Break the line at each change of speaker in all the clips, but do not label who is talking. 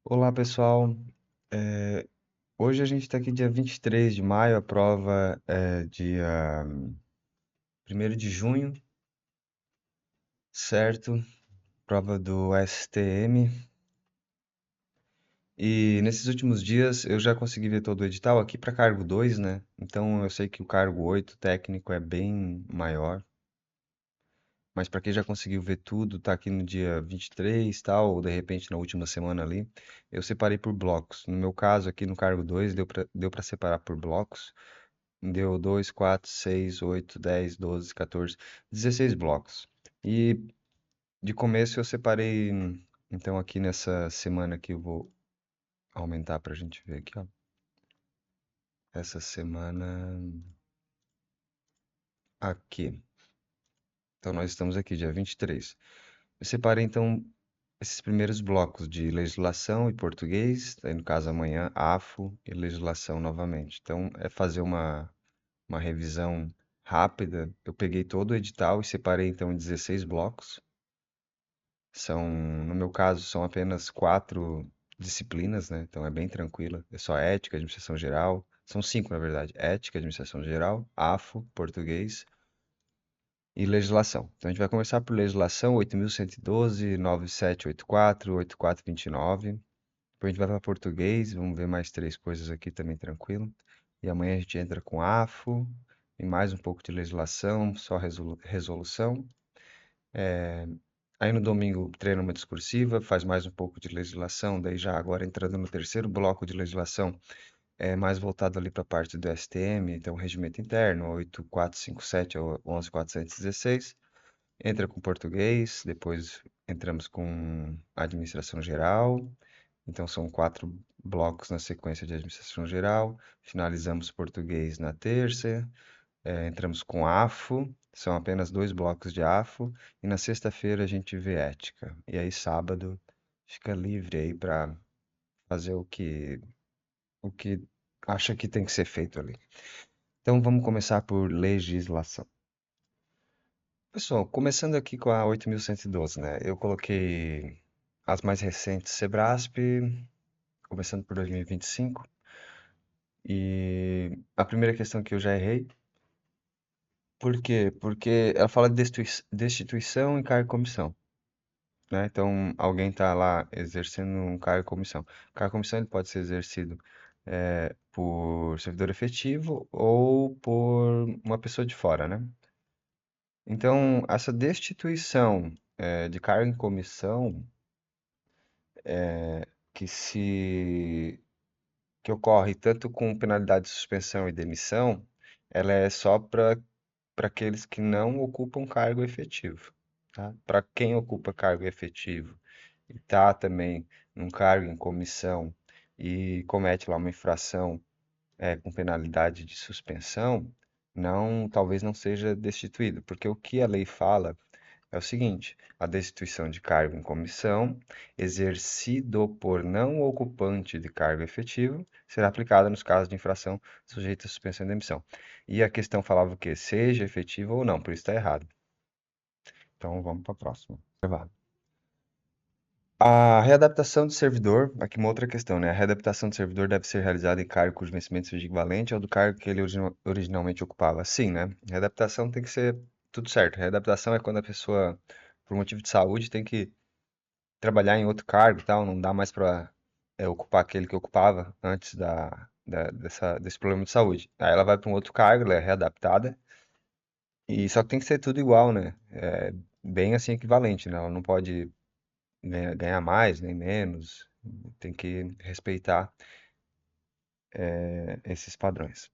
Olá, pessoal. É, Hoje a gente está aqui dia 23 de maio, a prova é dia 1º de junho, certo? Prova do STM. E nesses últimos dias eu já consegui ver todo o edital aqui para cargo 2, né? Então eu sei que o cargo 8 técnico é bem maior, mas para quem já conseguiu ver tudo, tá aqui no dia 23, tal, ou de repente na última semana ali, eu separei por blocos. No meu caso aqui no cargo 2 deu para separar por blocos. Deu 2, 4, 6, 8, 10, 12, 14, 16 blocos. E de começo eu separei, então aqui nessa semana aqui eu vou aumentar para a gente ver aqui, ó. Essa semana aqui. Então nós estamos aqui, dia 23. Eu separei então esses primeiros blocos de legislação e português, aí no caso amanhã, AFO e legislação novamente. Então é fazer uma revisão rápida. Eu peguei todo o edital e separei então em 16 blocos. No meu caso, são apenas 4 disciplinas, né? Então é bem tranquila. É só ética, administração geral. São 5, na verdade. Ética, administração geral, AFO, português e legislação. Então a gente vai começar por legislação 8.112, 9784, 8429. Depois a gente vai para português, vamos ver mais 3 coisas aqui também tranquilo. E amanhã a gente entra com AFO e mais um pouco de legislação, só resolução. Aí no domingo treina uma discursiva, faz mais um pouco de legislação, daí já agora entrando no terceiro bloco de legislação, é mais voltado ali para a parte do STM, então regimento interno, 8457 ou 11.416. Entra com português, depois entramos com administração geral, então são 4 blocos na sequência de administração geral, finalizamos português na terça, entramos com AFO, são apenas 2 blocos de AFO, e na sexta-feira a gente vê ética. E aí sábado fica livre aí para fazer o que acha que tem que ser feito ali. Então vamos começar por legislação. Pessoal, começando aqui com a 8.112, né? Eu coloquei as mais recentes Sebrasp, começando por 2025. E a primeira questão que eu já errei. Por quê? Porque ela fala de destituição em cargo e comissão, né? Então, alguém está lá exercendo um cargo e comissão. O cargo e comissão ele pode ser exercido por servidor efetivo ou por uma pessoa de fora, né? Então, essa destituição de cargo e comissão que se que ocorre tanto com penalidade de suspensão e demissão, ela é só para aqueles que não ocupam cargo efetivo, tá? Para quem ocupa cargo efetivo e está também num cargo em comissão e comete lá uma infração com penalidade de suspensão, não, talvez não seja destituído, porque o que a lei fala é o seguinte: a destituição de cargo em comissão, exercido por não ocupante de cargo efetivo, será aplicada nos casos de infração sujeita a suspensão e demissão. E a questão falava o quê? Seja efetivo ou não, por isso está errado. Então vamos para a próxima. Aprovado. A readaptação do servidor, aqui uma outra questão, né? A readaptação do servidor deve ser realizada em cargo cujo vencimento seja equivalente ao do cargo que ele originalmente ocupava. Sim, né? Readaptação tem que ser tudo certo. Readaptação é quando a pessoa, por motivo de saúde, tem que trabalhar em outro cargo e tal, não dá mais para ocupar aquele que ocupava antes desse problema de saúde. Aí ela vai para um outro cargo, ela é readaptada, e só que tem que ser tudo igual, né? Bem assim equivalente, né? Ela não pode ganhar mais nem menos, tem que respeitar esses padrões.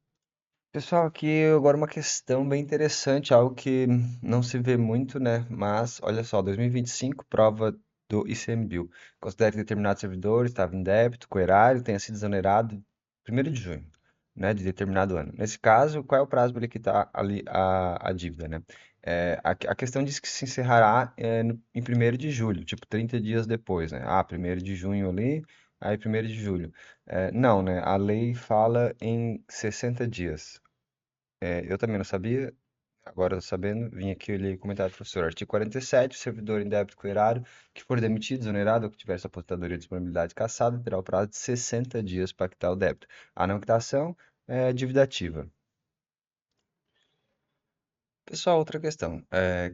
Pessoal, aqui agora uma questão bem interessante, algo que não se vê muito, né? Mas, olha só, 2025, prova do ICMBio. Considere que determinado servidor estava em débito com o erário, tenha sido exonerado 1º de junho, né, de determinado ano. Nesse caso, qual é o prazo para ele quitar ali a dívida, né? A questão diz que se encerrará em 1º de julho, tipo 30 dias depois, né? Ah, 1º de junho ali, aí 1º de julho. Não, né? A lei fala em 60 dias. Eu também não sabia, Agora, sabendo, vim aqui ler o comentário do professor. Artigo 47, o servidor em débito com erário que for demitido, exonerado ou que tiver sua aposentadoria de disponibilidade cassada, terá o prazo de 60 dias para quitar o débito. A não quitação é dívida ativa. Pessoal, outra questão.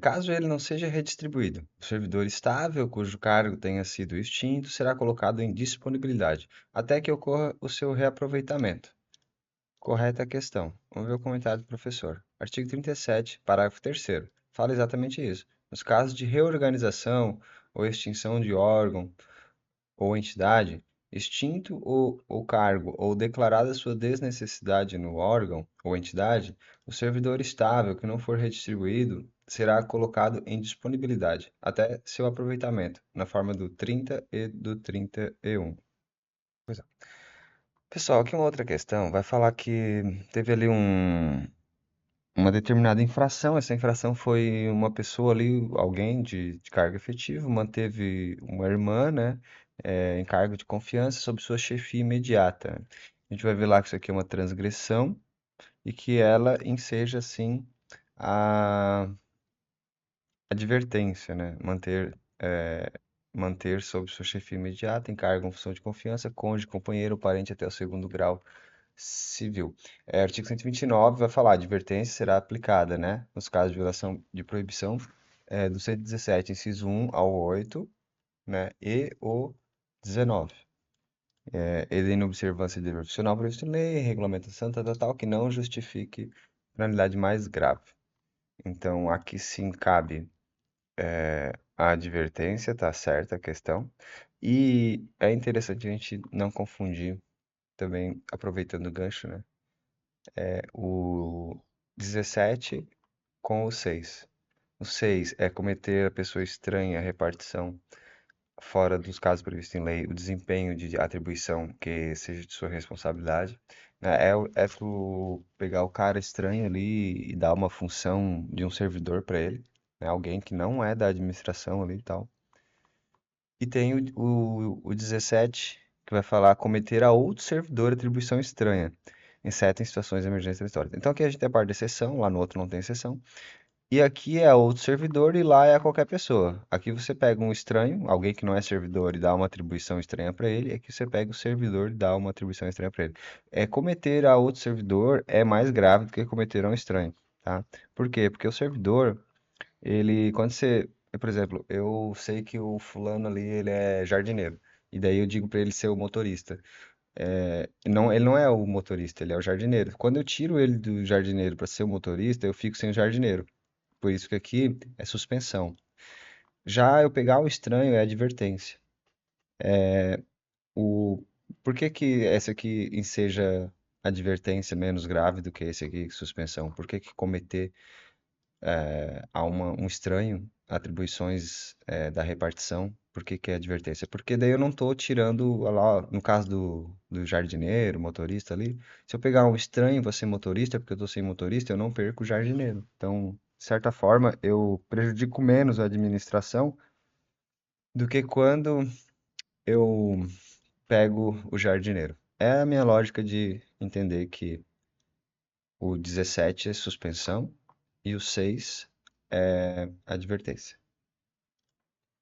Caso ele não seja redistribuído, o servidor estável cujo cargo tenha sido extinto será colocado em disponibilidade até que ocorra o seu reaproveitamento. Correta a questão. Vamos ver o comentário do professor. Artigo 37, parágrafo 3º. Fala exatamente isso. Nos casos de reorganização ou extinção de órgão ou entidade, extinto o cargo ou declarada sua desnecessidade no órgão ou entidade, o servidor estável que não for redistribuído será colocado em disponibilidade até seu aproveitamento, na forma do 30 e do 31. Pois é. Pessoal, aqui uma outra questão. Vai falar que teve ali uma determinada infração. Essa infração foi uma pessoa ali, alguém de cargo efetivo, manteve uma irmã, né, em cargo de confiança sob sua chefia imediata. A gente vai ver lá que isso aqui é uma transgressão e que ela enseja, assim, a advertência, né, manter sob sua chefia imediata, em cargo ou função de confiança, cônjuge, companheiro ou parente até o segundo grau civil. Artigo 129 vai falar, a advertência será aplicada, né, nos casos de violação de proibição do 117, inciso 1 ao 8, né, e o 19. E de inobservância de dever profissional previsto em lei, regulamentação tal, que não justifique penalidade mais grave. Então, aqui sim cabe a advertência, tá certa a questão. E é interessante a gente não confundir, também aproveitando o gancho, né? O 17 com o 6. O 6 é cometer a pessoa estranha a repartição fora dos casos previstos em lei, o desempenho de atribuição que seja de sua responsabilidade. Né? É tu pegar o cara estranho ali e dar uma função de um servidor para ele, né? Alguém que não é da administração ali e tal. E tem o 17, que vai falar cometer a outro servidor atribuição estranha, exceto em situações de emergência histórica. Então aqui a gente tem a parte de exceção, lá no outro não tem exceção. E aqui é outro servidor e lá é qualquer pessoa. Aqui você pega um estranho, alguém que não é servidor e dá uma atribuição estranha para ele, e aqui você pega o servidor e dá uma atribuição estranha para ele. Cometer a outro servidor é mais grave do que cometer a um estranho, tá? Por quê? Porque o servidor, ele, quando você, por exemplo, eu sei que o fulano ali, ele é jardineiro, e daí eu digo para ele ser o motorista. Não, ele não é o motorista, ele é o jardineiro. Quando eu tiro ele do jardineiro para ser o motorista, eu fico sem o jardineiro. Por isso que aqui é suspensão. Já eu pegar o estranho é advertência. O... Por que que esse aqui enseja advertência menos grave do que esse aqui, suspensão? Por que que cometer a um estranho atribuições da repartição? Por que que é advertência? Porque daí eu não estou tirando, lá, no caso do jardineiro, motorista ali, se eu pegar um estranho, você motorista, porque eu estou sem motorista, eu não perco o jardineiro. Então, de certa forma, eu prejudico menos a administração do que quando eu pego o jardineiro. É a minha lógica de entender que o 17 é suspensão e o 6 é advertência.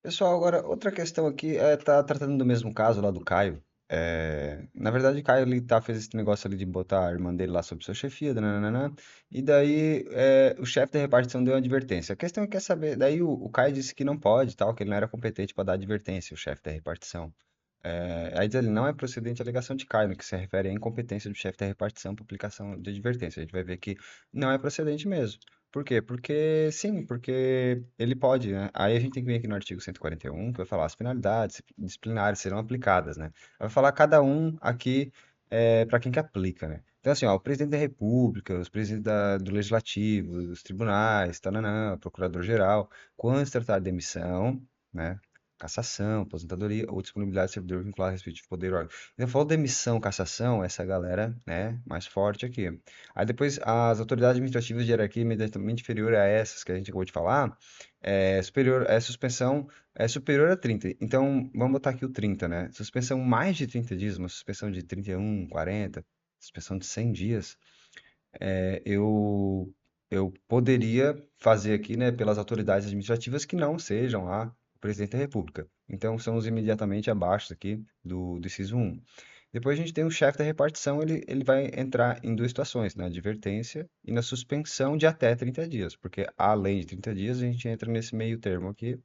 Pessoal, agora outra questão aqui tá tratando do mesmo caso lá do Caio. Na verdade, o Caio ele fez esse negócio ali de botar a irmã dele lá sob sua chefia, nananana, e daí o chefe da repartição deu uma advertência. A questão é que quer saber, daí o Caio disse que não pode, tal, que ele não era competente para dar advertência, o chefe da repartição. Aí diz ele, não é procedente a alegação de Caio, no que se refere à incompetência do chefe da repartição para aplicação de advertência. A gente vai ver que não é procedente mesmo. Por quê? Porque, sim, porque ele pode, né? Aí a gente tem que vir aqui no artigo 141, que vai falar as penalidades disciplinares serão aplicadas, né? Vai falar cada um aqui para quem que aplica, né? Então, assim, ó, o presidente da República, os presidentes do Legislativo, os tribunais, tananã, procurador-geral, quando se tratar de demissão, né? Cassação, aposentadoria ou disponibilidade de servidor vinculado ao respectivo poder órgão. Então, falou demissão, cassação, essa galera, né, mais forte aqui. Aí depois, as autoridades administrativas de hierarquia imediatamente inferior a essas que a gente acabou de falar, suspensão é superior a 30. Então, vamos botar aqui o 30, né? Suspensão mais de 30 dias, uma suspensão de 31, 40, suspensão de 100 dias, eu eu poderia fazer aqui, né, pelas autoridades administrativas que não sejam lá o presidente da República. Então, são os imediatamente abaixo aqui do inciso 1. Depois a gente tem o chefe da repartição, ele vai entrar em duas situações, na advertência e na suspensão de até 30 dias, porque além de 30 dias a gente entra nesse meio termo aqui.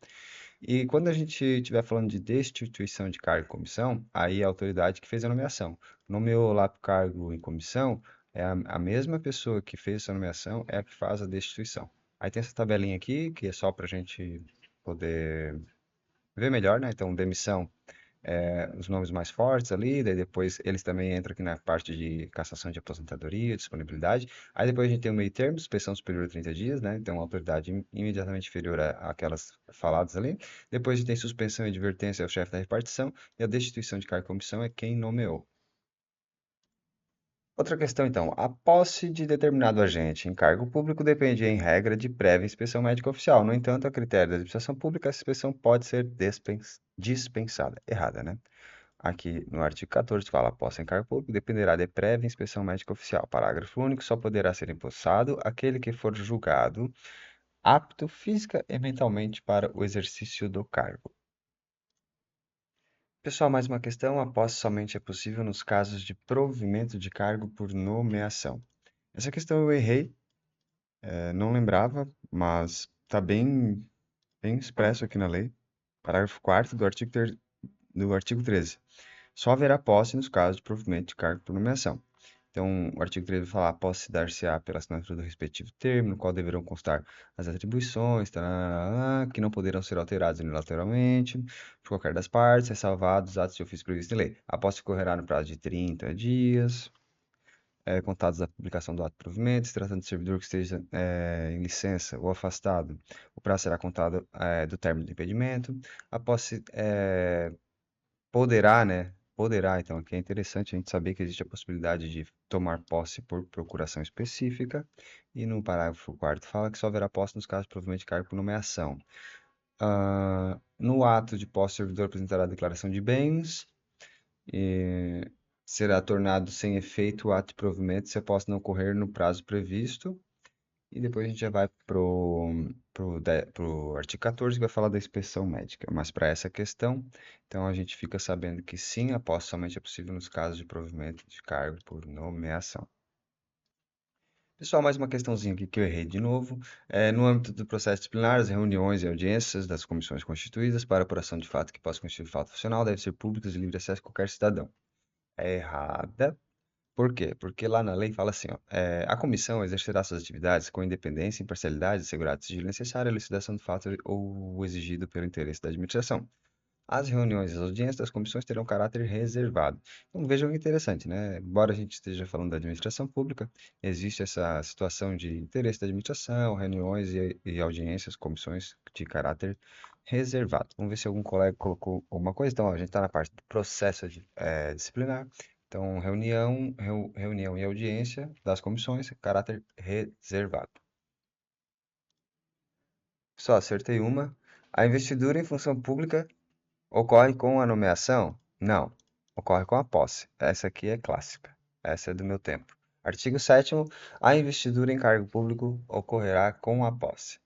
E quando a gente estiver falando de destituição de cargo e comissão, aí é a autoridade que fez a nomeação. Nomeou lá para o cargo em comissão, é a mesma pessoa que fez essa nomeação é a que faz a destituição. Aí tem essa tabelinha aqui, que é só para a gente poder ver melhor, né? Então, demissão os nomes mais fortes ali, daí depois eles também entram aqui na parte de cassação de aposentadoria, disponibilidade. Aí depois a gente tem o meio termo, suspensão superior a 30 dias, né? Então, a autoridade imediatamente inferior àquelas faladas ali. Depois a gente tem suspensão e advertência ao chefe da repartição, e a destituição de cargo e comissão é quem nomeou. Outra questão, então. A posse de determinado agente em cargo público depende, em regra, de prévia inspeção médica oficial. No entanto, a critério da administração pública, essa inspeção pode ser dispensada. Errada, né? Aqui no artigo 14 fala, a posse em cargo público dependerá de prévia inspeção médica oficial. Parágrafo único, só poderá ser empossado aquele que for julgado apto física e mentalmente para o exercício do cargo. Pessoal, mais uma questão. A posse somente é possível nos casos de provimento de cargo por nomeação. Essa questão eu errei, não lembrava, mas está bem expresso aqui na lei. Parágrafo 4º do artigo 13. Só haverá posse nos casos de provimento de cargo por nomeação. Então, o artigo 13 vai falar: a posse dar-se-á pela assinatura do respectivo termo, no qual deverão constar as atribuições, tarará, que não poderão ser alteradas unilateralmente por qualquer das partes, ressalvados os atos de ofício previstos em lei. A posse ocorrerá no prazo de 30 dias, contados da publicação do ato de provimento, se tratando de servidor que esteja em licença ou afastado. O prazo será contado do término do impedimento. A posse poderá, né? Poderá, então, aqui é interessante a gente saber que existe a possibilidade de tomar posse por procuração específica. E no parágrafo 4º fala que só haverá posse nos casos de provimento de cargo por nomeação. No ato de posse, o servidor apresentará a declaração de bens e será tornado sem efeito o ato de provimento se a posse não ocorrer no prazo previsto. E depois a gente já vai pro artigo 14, que vai falar da inspeção médica. Mas para essa questão, então a gente fica sabendo que sim, a posse somente é possível nos casos de provimento de cargo por nomeação. Pessoal, mais uma questãozinha aqui que eu errei de novo. No âmbito do processo disciplinar, as reuniões e audiências das comissões constituídas para apuração de fato que possa constituir fato funcional devem ser públicas e de livre acesso a qualquer cidadão. É errada. Por quê? Porque lá na lei fala assim, ó, a comissão exercerá suas atividades com independência, imparcialidade, assegurado o sigilo necessário à elucidação do fato ou o exigido pelo interesse da administração. As reuniões e as audiências das comissões terão caráter reservado. Então vejam que interessante, né? Embora a gente esteja falando da administração pública, existe essa situação de interesse da administração, reuniões e audiências, comissões de caráter reservado. Vamos ver se algum colega colocou alguma coisa. Então, ó, a gente está na parte do processo disciplinar. Então, reunião e audiência das comissões, caráter reservado. Só acertei uma. A investidura em função pública ocorre com a nomeação? Não, ocorre com a posse. Essa aqui é clássica. Essa é do meu tempo. Artigo 7º. A investidura em cargo público ocorrerá com a posse.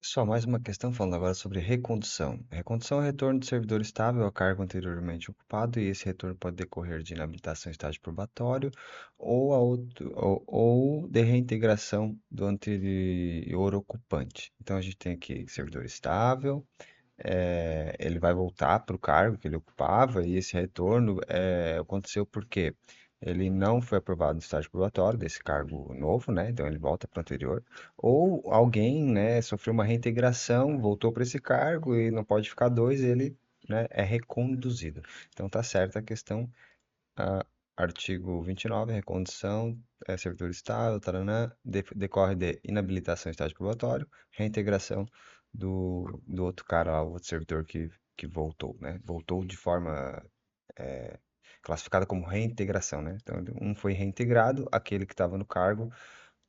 Só mais uma questão falando agora sobre recondução. Recondução é o retorno do servidor estável ao cargo anteriormente ocupado, e esse retorno pode decorrer de inabilitação em estágio probatório ou de reintegração do anterior ocupante. Então a gente tem aqui servidor estável, ele vai voltar para o cargo que ele ocupava, e esse retorno aconteceu porque ele não foi aprovado no estágio probatório desse cargo novo, né? Então ele volta para o anterior. Ou alguém, né, sofreu uma reintegração, voltou para esse cargo e não pode ficar dois, ele, né, é reconduzido. Então tá certa a questão. ah, Artigo 29, recondução, servidor estável, taranã, decorre de inabilitação em estágio probatório, reintegração do outro cara, lá, o outro servidor que voltou, né? Voltou de forma é, classificada como reintegração, né? Então, um foi reintegrado, aquele que estava no cargo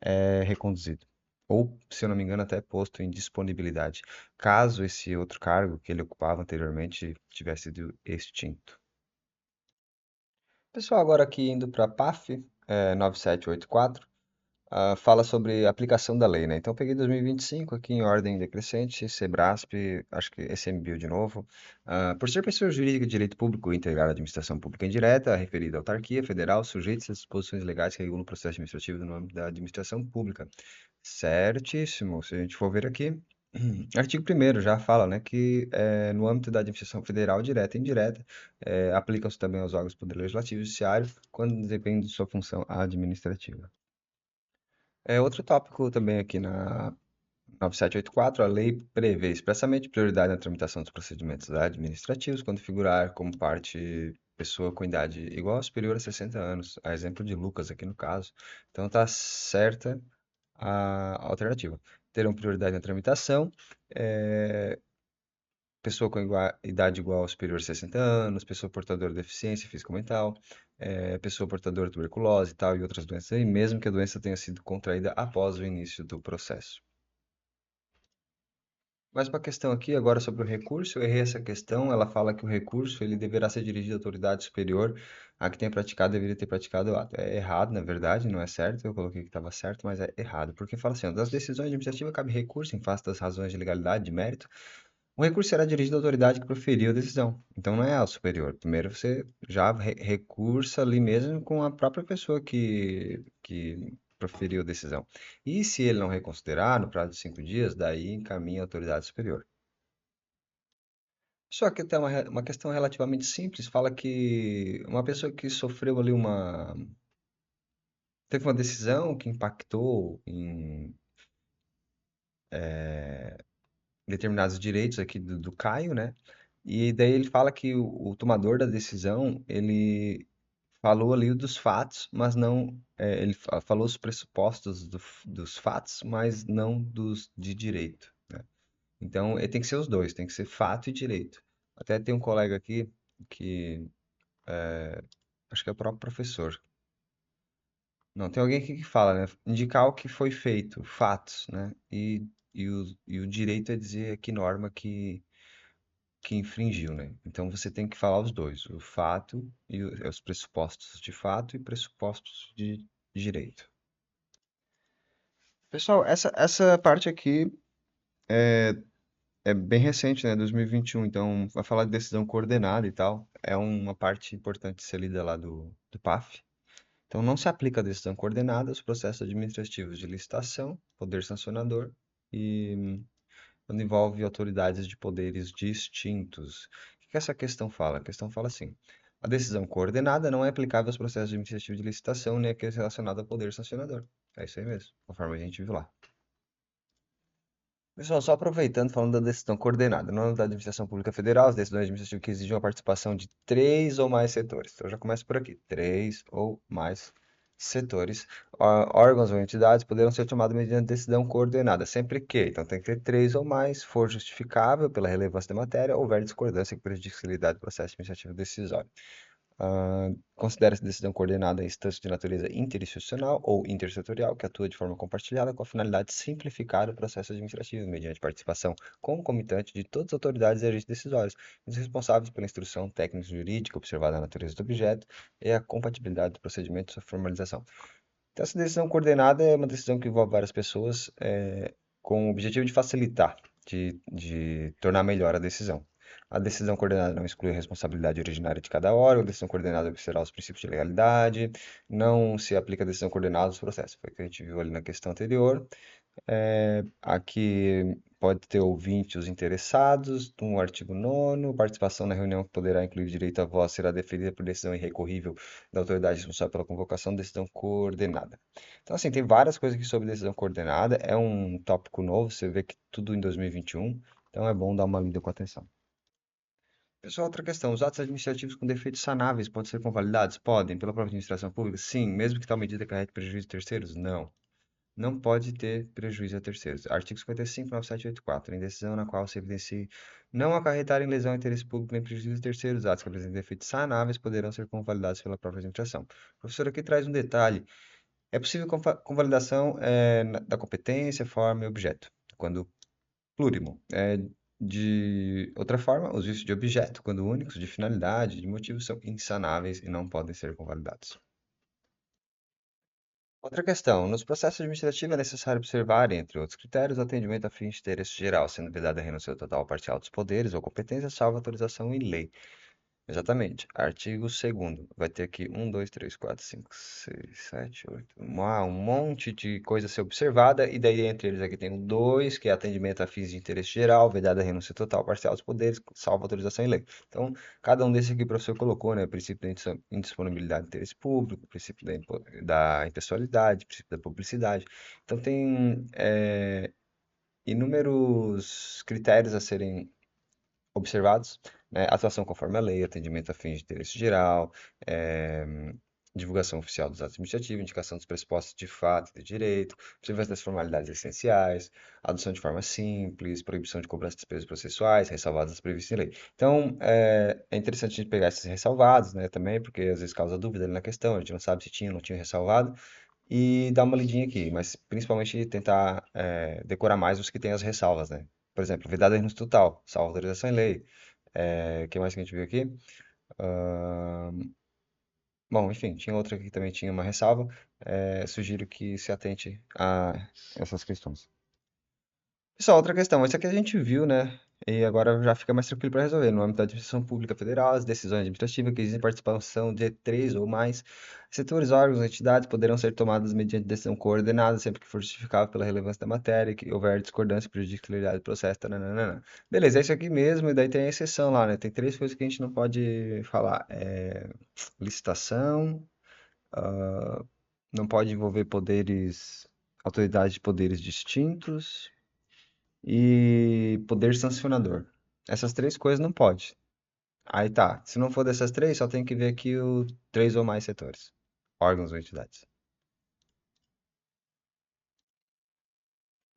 é reconduzido. Ou, se eu não me engano, até posto em disponibilidade, caso esse outro cargo que ele ocupava anteriormente tivesse sido extinto. Pessoal, agora aqui indo para a PAF, 9784, fala sobre a aplicação da lei, né? Então, eu peguei 2025 aqui em ordem decrescente, Sebrasp, acho que SMBio de novo. Por ser pessoa jurídica de direito público integrada à administração pública indireta, referida à autarquia federal, sujeita às disposições legais que regulam o processo administrativo no âmbito da administração pública. Certíssimo. Se a gente for ver aqui, artigo primeiro já fala, né, que no âmbito da administração federal direta e indireta, aplicam-se também aos órgãos do Poder Legislativo e Judiciário quando depende de sua função administrativa. Outro tópico também aqui na 9784, a lei prevê expressamente prioridade na tramitação dos procedimentos administrativos quando figurar como parte pessoa com idade igual ou superior a 60 anos, a exemplo de Lucas aqui no caso. Então está certa a alternativa. Terão prioridade na tramitação, é, pessoa com idade igual ou superior a 60 anos, pessoa portadora de deficiência físico-mental, pessoa portadora de tuberculose e tal, e outras doenças aí, mesmo que a doença tenha sido contraída após o início do processo. Mais uma questão aqui agora sobre o recurso. Eu errei essa questão. Ela fala que o recurso ele deverá ser dirigido à autoridade superior a que tenha praticado, deveria ter praticado o ato. É errado, na verdade, não é certo. Eu coloquei que estava certo, mas é errado. Porque fala assim, ó, das decisões administrativas cabe recurso em face das razões de legalidade, de mérito. O recurso será dirigido à autoridade que proferiu a decisão. Então não é ao superior. Primeiro você já recursa ali mesmo com a própria pessoa que proferiu a decisão. E se ele não reconsiderar no prazo de 5 dias, daí encaminha a autoridade superior. Só que tem uma questão relativamente simples. Fala que uma pessoa que sofreu ali teve uma decisão que impactou em determinados direitos aqui do Caio, né? E daí ele fala que o tomador da decisão, ele falou ali dos fatos, mas não, ele falou os pressupostos dos fatos, mas não dos de direito, né? Então, tem que ser os dois, tem que ser fato e direito. Até tem um colega aqui que, acho que é o próprio professor. Não, tem alguém aqui que fala, né? Indicar o que foi feito, fatos, né? E o direito é dizer que norma que infringiu, né? Então você tem que falar os dois, o fato e os pressupostos de fato e pressupostos de direito. Pessoal, essa parte aqui é bem recente, né? 2021, então vai falar de decisão coordenada e tal. É uma parte importante de ser lida lá do PAF. Então não se aplica a decisão coordenada aos processos administrativos de licitação, poder sancionador e quando envolve autoridades de poderes distintos. O que essa questão fala? A questão fala assim: a decisão coordenada não é aplicável aos processos administrativos de licitação nem aqueles relacionados ao poder sancionador. É isso aí mesmo, conforme a gente viu lá. Pessoal, só aproveitando, falando da decisão coordenada. No âmbito da administração pública federal, as decisões administrativas que exigem a participação de três ou mais setores. Então, já começa por aqui. Três ou mais setores, órgãos ou entidades poderão ser tomados mediante decisão coordenada, sempre que, então tem que ter três ou mais, for justificável pela relevância da matéria, houver discordância que prejudique a celeridade do processo administrativo decisório. Considera-se decisão coordenada em instância de natureza interinstitucional ou intersetorial que atua de forma compartilhada com a finalidade de simplificar o processo administrativo, mediante participação concomitante de todas as autoridades e agentes decisórios, os responsáveis pela instrução técnico-jurídica, observada a natureza do objeto e a compatibilidade do procedimento e sua formalização. Então, essa decisão coordenada é uma decisão que envolve várias pessoas, com o objetivo de facilitar, de tornar melhor a decisão. A decisão coordenada não exclui a responsabilidade originária de cada órgão, a decisão coordenada observará os princípios de legalidade, não se aplica a decisão coordenada aos processos. Foi o que a gente viu ali na questão anterior. Aqui pode ter ouvinte os interessados, no artigo 9º, participação na reunião que poderá incluir direito à voz será deferida por decisão irrecorrível da autoridade responsável pela convocação, decisão coordenada. Então, assim, tem várias coisas aqui sobre decisão coordenada, é um tópico novo, você vê que tudo em 2021, então é bom dar uma lida com atenção. Pessoal, outra questão, os atos administrativos com defeitos sanáveis podem ser convalidados? Podem, pela própria administração pública? Sim, mesmo que tal medida acarrete prejuízo de terceiros? Não. Não pode ter prejuízo a terceiros. Artigo 55, 9784. Em decisão na qual se evidencie não acarretar em lesão ao interesse público nem prejuízo de terceiros, atos que apresentem defeitos sanáveis poderão ser convalidados pela própria administração. O professor aqui traz um detalhe. É possível convalidação da competência, forma e objeto, quando plurimo. De outra forma, os vícios de objeto, quando únicos, de finalidade, de motivo, são insanáveis e não podem ser convalidados. Outra questão, nos processos administrativos é necessário observar, entre outros critérios, o atendimento a fins de interesse geral, sendo vedada a renúncia total ou parcial dos poderes ou competências, salvo autorização em lei. Exatamente. Artigo segundo. Vai ter aqui um, 2, 3, 4, 5, 6, 7, 8. Um monte de coisa a ser observada. E daí, entre eles, aqui tem o 2, que é atendimento a fins de interesse geral, vedada a renúncia total, parcial dos poderes, salvo autorização em lei. Então, cada um desses aqui o professor colocou, né? Princípio da indisponibilidade do interesse público, princípio da impessoalidade, princípio da publicidade. Então, tem inúmeros critérios a serem observados, né? Atuação conforme a lei, atendimento a fins de interesse geral, eh, divulgação oficial dos atos administrativos, indicação dos pressupostos de fato e de direito, observância das formalidades essenciais, adoção de forma simples, proibição de cobrança de despesas processuais, ressalvadas as previstas em lei. Então, é interessante a gente pegar esses ressalvados, né, também, porque às vezes causa dúvida ali na questão, a gente não sabe se tinha ou não tinha ressalvado, e dar uma lidinha aqui, mas principalmente tentar decorar mais os que têm as ressalvas, né? Por exemplo, vedado renúncia total, salvo autorização em lei. O que mais que a gente viu aqui? Ahn, Bom, enfim, tinha outra aqui que também tinha uma ressalva. Sugiro que se atente a essas questões. Pessoal, outra questão, isso aqui a gente viu, né? E agora já fica mais tranquilo para resolver. No âmbito da administração pública federal, as decisões administrativas que exigem participação de três ou mais setores, órgãos, entidades poderão ser tomadas mediante decisão coordenada, sempre que for justificável pela relevância da matéria, e que houver discordância, prejudique a celeridade do processo. Tananana. Beleza, é isso aqui mesmo, e daí tem a exceção lá, né? Tem três coisas que a gente não pode falar. Licitação, ah, não pode envolver poderes, autoridades de poderes distintos e poder sancionador. Essas três coisas não pode. Aí tá, se não for dessas três, só tem que ver aqui o três ou mais setores, órgãos ou entidades.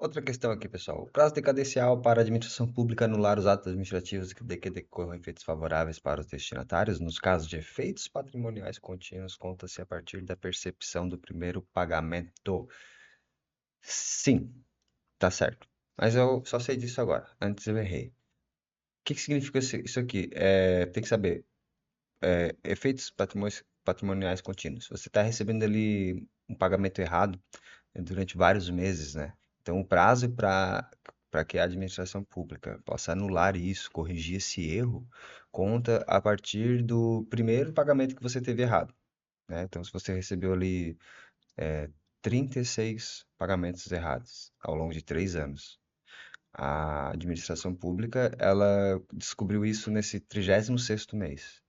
Outra questão aqui, pessoal. O prazo decadencial para a administração pública anular os atos administrativos de que decorram efeitos favoráveis para os destinatários, nos casos de efeitos patrimoniais contínuos, conta-se a partir da percepção do primeiro pagamento. Sim, tá certo. Mas eu só sei disso agora. Antes eu errei. O que que significa isso aqui? Tem que saber. Efeitos patrimoniais contínuos. Você está recebendo ali um pagamento errado durante vários meses, né? Então, o prazo para que a administração pública possa anular isso, corrigir esse erro, conta a partir do primeiro pagamento que você teve errado, né? Então, se você recebeu ali 36 pagamentos errados ao longo de 3 anos, a administração pública, ela descobriu isso nesse 36º mês.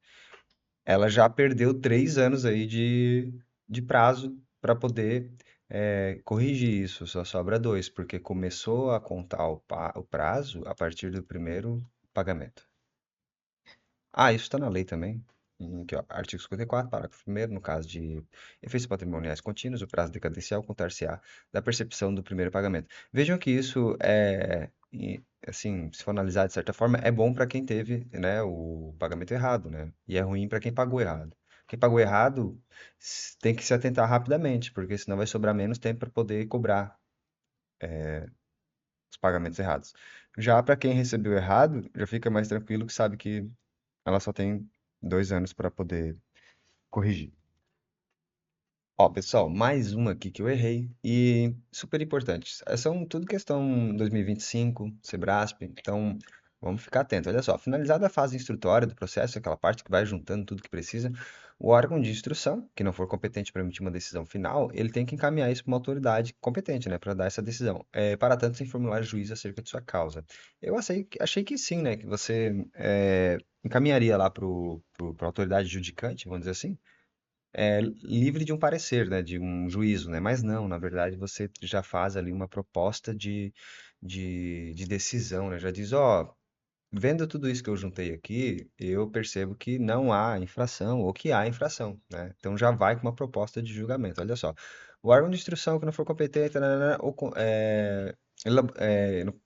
Ela já perdeu 3 anos aí de prazo para poder corrigir isso, só sobra dois, porque começou a contar o prazo a partir do primeiro pagamento. Ah, isso está na lei também. Aqui, ó, artigo 54, parágrafo 1º, no caso de efeitos patrimoniais contínuos, o prazo decadencial contar-se-á da percepção do primeiro pagamento. Vejam que isso assim, se for analisar de certa forma, é bom para quem teve, né, o pagamento errado, né? E é ruim para quem pagou errado. Quem pagou errado tem que se atentar rapidamente, porque senão vai sobrar menos tempo para poder cobrar os pagamentos errados. Já para quem recebeu errado, já fica mais tranquilo que sabe que ela só tem 2 anos para poder corrigir. Ó, pessoal, mais uma aqui que eu errei e super importantes. São tudo questão 2025, Sebrasp, então vamos ficar atento. Olha só, finalizada a fase instrutória do processo, aquela parte que vai juntando tudo que precisa, o órgão de instrução, que não for competente para emitir uma decisão final, ele tem que encaminhar isso para uma autoridade competente, né, para dar essa decisão. Para tanto, sem formular juízo acerca de sua causa. Eu achei que sim, né, que você encaminharia lá para a autoridade judicante, vamos dizer assim, livre de um parecer, né, de um juízo, né? Mas não, na verdade você já faz ali uma proposta de decisão, né? Já diz, ó, vendo tudo isso que eu juntei aqui, eu percebo que não há infração ou que há infração, né? Então já vai com uma proposta de julgamento. Olha só, o órgão de instrução que não for competente,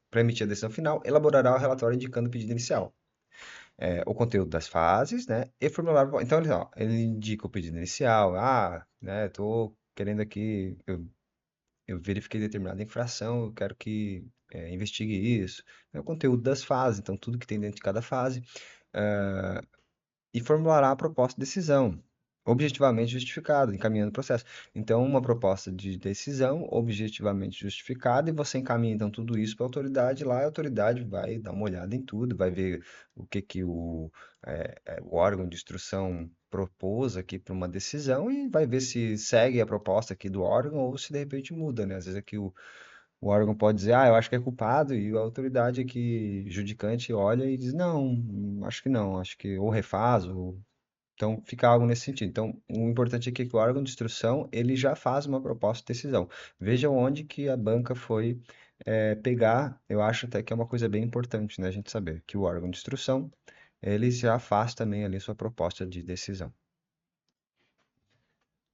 para emitir a decisão final, elaborará o relatório indicando o pedido inicial, o conteúdo das fases, né? E formular. Então, ele indica o pedido inicial. Ah, né? Tô querendo aqui. Eu verifiquei determinada infração, eu quero que investigue isso. É o conteúdo das fases, então, tudo que tem dentro de cada fase. E formulará a proposta de decisão. objetivamente justificado, encaminhando o processo. Então, uma proposta de decisão objetivamente justificada e você encaminha então tudo isso para a autoridade lá, e a autoridade vai dar uma olhada em tudo, vai ver o que que o órgão de instrução propôs aqui para uma decisão e vai ver se segue a proposta aqui do órgão ou se de repente muda, né? Às vezes aqui o órgão pode dizer, eu acho que é culpado, e a autoridade aqui, judicante, olha e diz, não, acho que não, acho que ou refaz, ou então, fica algo nesse sentido. Então, o importante aqui é que o órgão de instrução, ele já faz uma proposta de decisão. Veja onde que a banca foi pegar, eu acho até que é uma coisa bem importante, né, a gente saber que o órgão de instrução, ele já faz também ali sua proposta de decisão.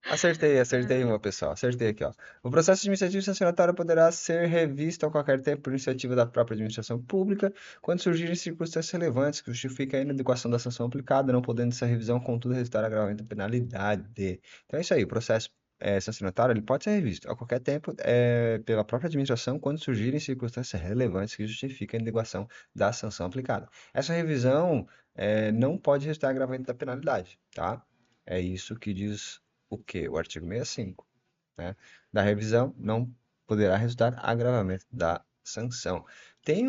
Acertei
Ah,
uma, pessoal. Acertei aqui, ó. O processo administrativo sancionatório poderá ser revisto a qualquer tempo por iniciativa da própria administração pública, quando surgirem circunstâncias relevantes que justifiquem a inadequação da sanção aplicada, não podendo essa revisão, contudo, resultar em agravamento da penalidade. Então é isso aí, o processo sancionatório ele pode ser revisto a qualquer tempo pela própria administração, quando surgirem circunstâncias relevantes que justifiquem a inadequação da sanção aplicada. Essa revisão não pode resultar em agravamento da penalidade, tá? É isso que diz o quê? O artigo 65, né, da revisão não poderá resultar agravamento da sanção. Tem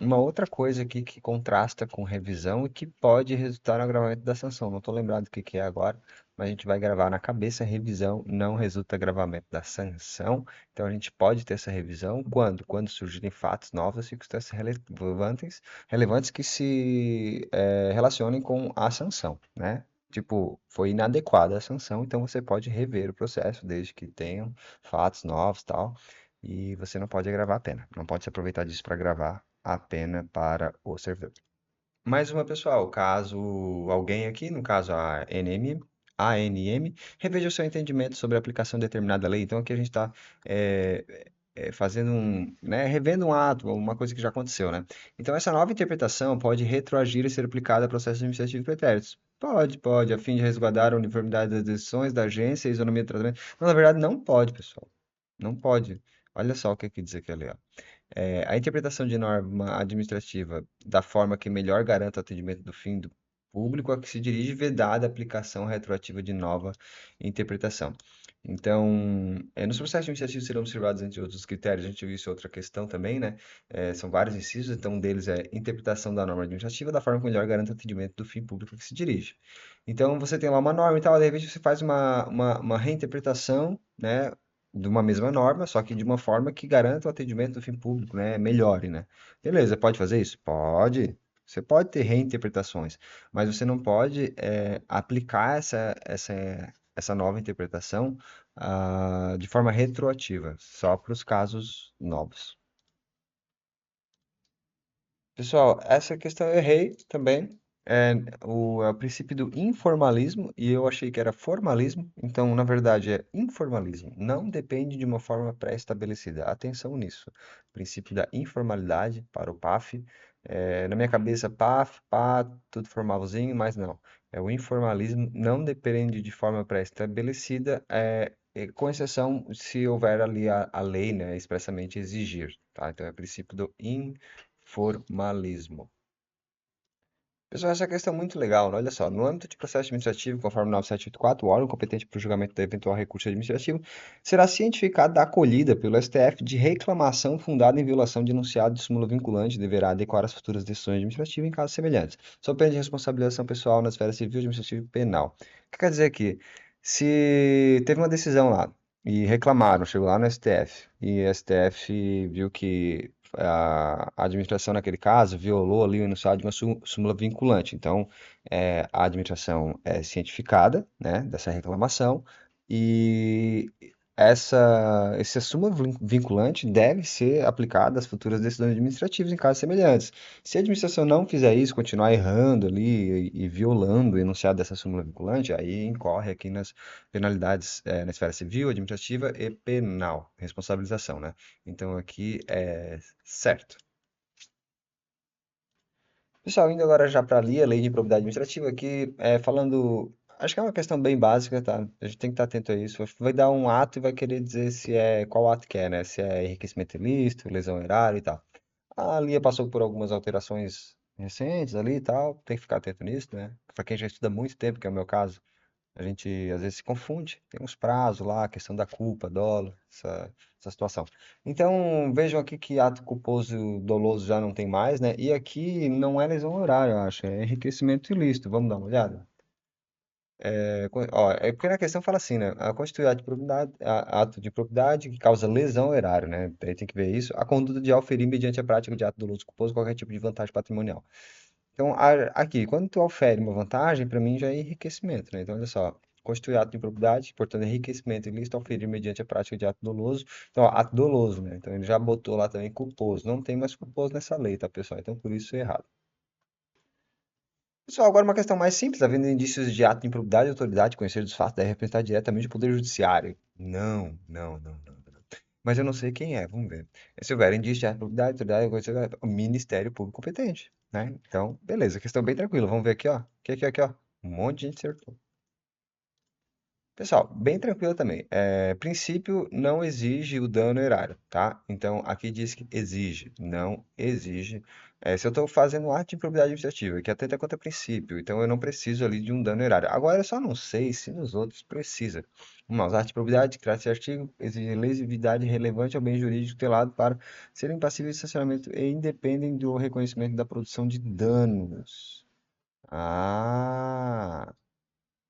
uma outra coisa aqui que contrasta com revisão e que pode resultar no agravamento da sanção. Não estou lembrado o que que é agora, mas a gente vai gravar na cabeça. Revisão não resulta agravamento da sanção. Então a gente pode ter essa revisão quando? Quando surgirem fatos novos e circunstâncias relevantes que se relacionem com a sanção, né? Tipo, foi inadequada a sanção, então você pode rever o processo desde que tenham fatos novos e tal, e você não pode agravar a pena. Não pode se aproveitar disso para agravar a pena para o servidor. Mais uma, pessoal, caso alguém aqui, no caso a ANM, reveja o seu entendimento sobre a aplicação de determinada lei. Então aqui a gente está fazendo né, revendo um ato, uma coisa que já aconteceu, né? Então essa nova interpretação pode retroagir e ser aplicada a processos administrativos pretéritos. Pode, a fim de resguardar a uniformidade das decisões da agência e a isonomia do tratamento. Não, na verdade, não pode, pessoal. Não pode. Olha só o que diz aqui, ali, ó. A interpretação de norma administrativa da forma que melhor garanta o atendimento do fim do público a que se dirige, vedada a aplicação retroativa de nova interpretação. Então, nos processos administrativos serão observados, entre outros critérios, a gente viu isso em outra questão também, né? São vários incisos, então um deles é interpretação da norma administrativa da forma que melhor garanta o atendimento do fim público a que se dirige. Então, você tem lá uma norma e tal, de repente você faz uma reinterpretação, né? De uma mesma norma, só que de uma forma que garanta o atendimento do fim público, né? Melhore, né? Beleza, pode fazer isso? Pode. Você pode ter reinterpretações, mas você não pode aplicar essa nova interpretação de forma retroativa, só para os casos novos. Pessoal, essa questão eu errei também. É o princípio do informalismo e eu achei que era formalismo, então na verdade é informalismo. Não depende de uma forma pré-estabelecida. Atenção nisso. Princípio da informalidade para o PAF. Na minha cabeça, PAF, PA, tudo formalzinho, mas não. O informalismo não depende de forma pré-estabelecida, com exceção se houver ali a lei, né, expressamente exigir, tá? Então é o princípio do formalismo. Pessoal, essa questão é muito legal, né? Olha só, no âmbito de processo administrativo, conforme 9784, o órgão competente para o julgamento da eventual recurso administrativo será cientificado da acolhida pelo STF de reclamação fundada em violação de enunciado de súmula vinculante e deverá adequar as futuras decisões administrativas em casos semelhantes, sob pena de responsabilização pessoal na esfera civil, administrativa e penal. O que quer dizer aqui? Se teve uma decisão lá e reclamaram, chegou lá no STF e o STF viu que a administração, naquele caso, violou ali o enunciado de uma súmula vinculante. Então, a administração é cientificada, né, dessa reclamação e essa súmula vinculante deve ser aplicada às futuras decisões administrativas em casos semelhantes. Se a administração não fizer isso, continuar errando ali e violando o enunciado dessa súmula vinculante, aí incorre aqui nas penalidades, na esfera civil, administrativa e penal, responsabilização, né? Então aqui é certo. Pessoal, indo agora já para ali, a lei de improbidade administrativa, aqui falando, acho que é uma questão bem básica, tá? A gente tem que estar atento a isso. Acho que vai dar um ato e vai querer dizer se qual ato que é, né? Se é enriquecimento ilícito, lesão erária e tal. A Lia passou por algumas alterações recentes ali e tal, tem que ficar atento nisso, né? Para quem já estuda há muito tempo, que é o meu caso, A gente às vezes se confunde, tem uns prazos lá, a questão da culpa, dolo, essa situação. Então, vejam aqui que ato culposo doloso já não tem mais, né? E aqui não é lesão horária, eu acho, é enriquecimento ilícito. Vamos dar uma olhada? Ó, é porque na questão fala assim, né? A constituir ato de propriedade, ato de propriedade que causa lesão ao erário, né? Aí tem que ver isso. A conduta de auferir mediante a prática de ato doloso culposo qualquer tipo de vantagem patrimonial. Então, aqui, quando tu ofere uma vantagem, para mim já é enriquecimento, né? Então, olha só, constitui ato de improbidade, portanto, enriquecimento ilícito oferir mediante a prática de ato doloso. Então, ó, ato doloso, né? Então, ele já botou lá também culposo. Não tem mais culposo nessa lei, tá, pessoal? Então, por isso é errado. Pessoal, agora uma questão mais simples, havendo indícios de ato de improbidade, a autoridade conhecer dos fatos deve representar diretamente o Poder Judiciário. Não, não, não, não. Mas eu não sei quem é, vamos ver. Se houver indício de improbidade, a autoridade conhecer o Ministério Público competente, né? Então, beleza, questão bem tranquila. Vamos ver aqui, ó. Aqui, ó. Um monte de gente acertou. Pessoal, bem tranquilo também. Princípio não exige o dano erário, tá? Então, aqui diz que exige, não exige. Se eu estou fazendo um ato de improbidade administrativa, que atenta contra princípio, então eu não preciso ali de um dano erário. Agora, eu só não sei se nos outros precisa. Vamos lá, os atos de improbidade, que trata esse artigo, exigem lesividade relevante ao bem jurídico tutelado para serem passíveis de sancionamento e independem do reconhecimento da produção de danos. Ah,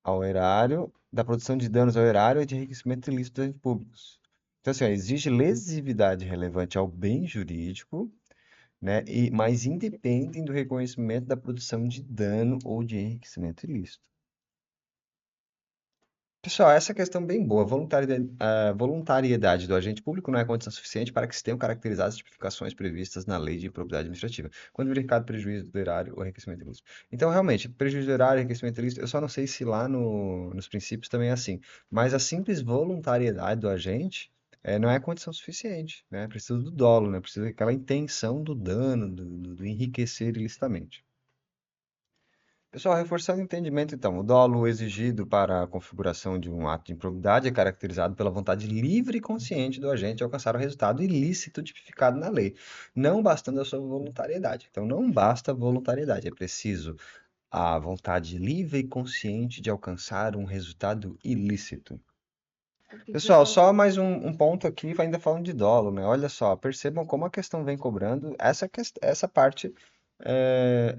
ao erário, da produção de danos ao erário e de enriquecimento ilícito dos entes públicos. Então, assim, ó, existe lesividade relevante ao bem jurídico, né, mas independem do reconhecimento da produção de dano ou de enriquecimento ilícito. Pessoal, essa questão é bem boa. A voluntariedade do agente público não é condição suficiente para que se tenham caracterizado as tipificações previstas na Lei de Improbidade Administrativa, quando verificado prejuízo do erário ou enriquecimento ilícito. Então, realmente, prejuízo do erário, enriquecimento ilícito, eu só não sei se lá nos princípios também é assim, mas a simples voluntariedade do agente não é condição suficiente, né? Precisa do dolo, né? Precisa daquela intenção do dano, do enriquecer ilicitamente. Pessoal, reforçando o entendimento, então, o dolo exigido para a configuração de um ato de improbidade é caracterizado pela vontade livre e consciente do agente de alcançar o resultado ilícito tipificado na lei, não bastando a sua voluntariedade. Então, não basta a voluntariedade, é preciso a vontade livre e consciente de alcançar um resultado ilícito. Pessoal, só mais um ponto aqui, ainda falando de dolo, né? Olha só, percebam como a questão vem cobrando essa parte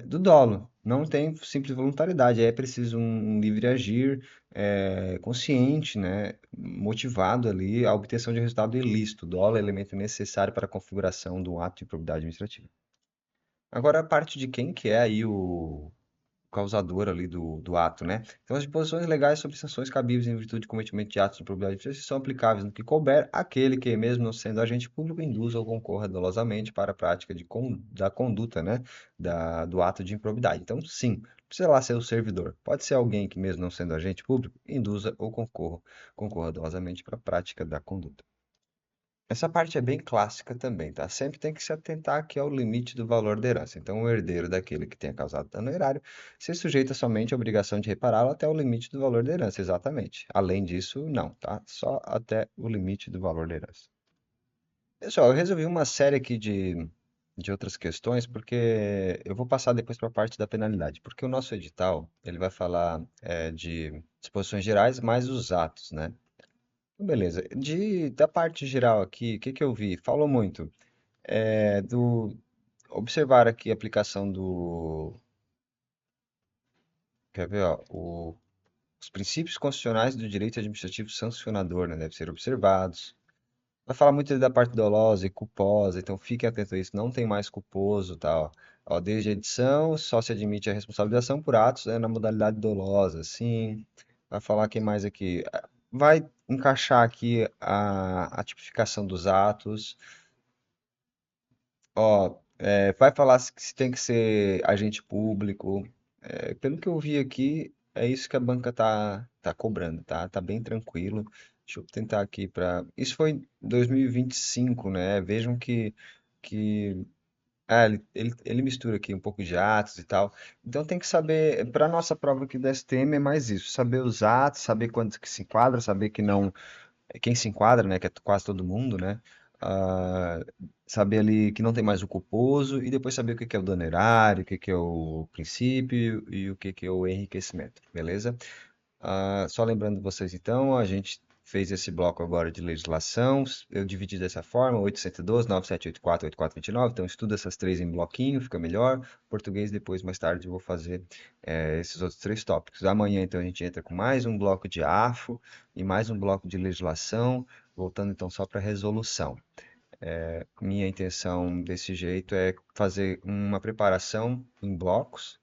do dolo. Não tem simples voluntariedade, é preciso um livre agir consciente, né? Motivado ali à obtenção de resultado ilícito. Dolo é elemento necessário para a configuração do ato de improbidade administrativa. Agora, a parte de quem que é aí o causador ali do ato, né? Então, as disposições legais sobre sanções cabíveis em virtude de cometimento de atos de improbidade de justiça são aplicáveis no que couber àquele que, mesmo não sendo agente público, induza ou concorra dolosamente para a prática da conduta, né? Do ato de improbidade. Então, sim, não precisa lá ser o servidor. Pode ser alguém que, mesmo não sendo agente público, induza ou concorra dolosamente para a prática da conduta. Essa parte é bem clássica também, tá? Sempre tem que se atentar aqui ao limite do valor da herança. Então, o herdeiro daquele que tenha causado dano erário se sujeita somente à obrigação de repará-lo até o limite do valor da herança, exatamente. Além disso, não, tá? Só até o limite do valor da herança. Pessoal, eu resolvi uma série aqui de outras questões, porque eu vou passar depois para a parte da penalidade, porque o nosso edital, ele vai falar de disposições gerais mais os atos, né? Beleza. Da parte geral aqui, o que que eu vi? Falou muito. Observar aqui a aplicação quer ver, ó, os princípios constitucionais do direito administrativo sancionador, né, devem ser observados. Vai falar muito da parte dolosa e culposa, então fiquem atentos a isso, não tem mais culposo, tá, ó. Ó, desde a edição, só se admite a responsabilização por atos, né, na modalidade dolosa, sim. Vai falar quem mais aqui. Vai encaixar aqui a tipificação dos atos. Ó, vai falar se tem que ser agente público. Pelo que eu vi aqui, é isso que a banca tá cobrando, tá? Tá bem tranquilo. Deixa eu tentar aqui para. Isso foi em 2025, né? Vejam que ele mistura aqui um pouco de atos e tal. Então tem que saber, para nossa prova aqui da STM é mais isso, saber os atos, saber quanto que se enquadra, saber que não quem se enquadra, né, que é quase todo mundo, né, ah, saber ali que não tem mais o culposo e depois saber o que que é o dano erário, o que que é o princípio e o que que é o enriquecimento, beleza? Só lembrando vocês então, a gente fez esse bloco agora de legislação, eu dividi dessa forma, 812, 9784, 8429, então estuda essas três em bloquinho, fica melhor. Português depois, mais tarde, eu vou fazer esses outros três tópicos. Amanhã então a gente entra com mais um bloco de AFO e mais um bloco de legislação, voltando então só para resolução. Minha intenção desse jeito é fazer uma preparação em blocos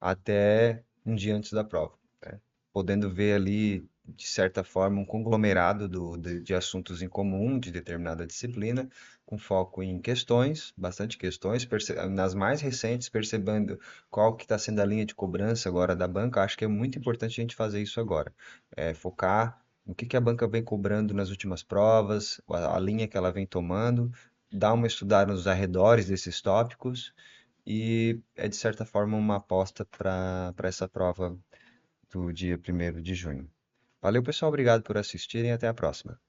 até um dia antes da prova, né? Podendo ver ali, de certa forma, um conglomerado de assuntos em comum de determinada disciplina, com foco em questões, bastante questões, nas mais recentes, percebendo qual que está sendo a linha de cobrança agora da banca. Acho que é muito importante a gente fazer isso agora, focar no que a banca vem cobrando nas últimas provas, a linha que ela vem tomando, dar uma estudada nos arredores desses tópicos e é de certa forma uma aposta para essa prova do dia 1º de junho. Valeu, pessoal, obrigado por assistirem e até a próxima.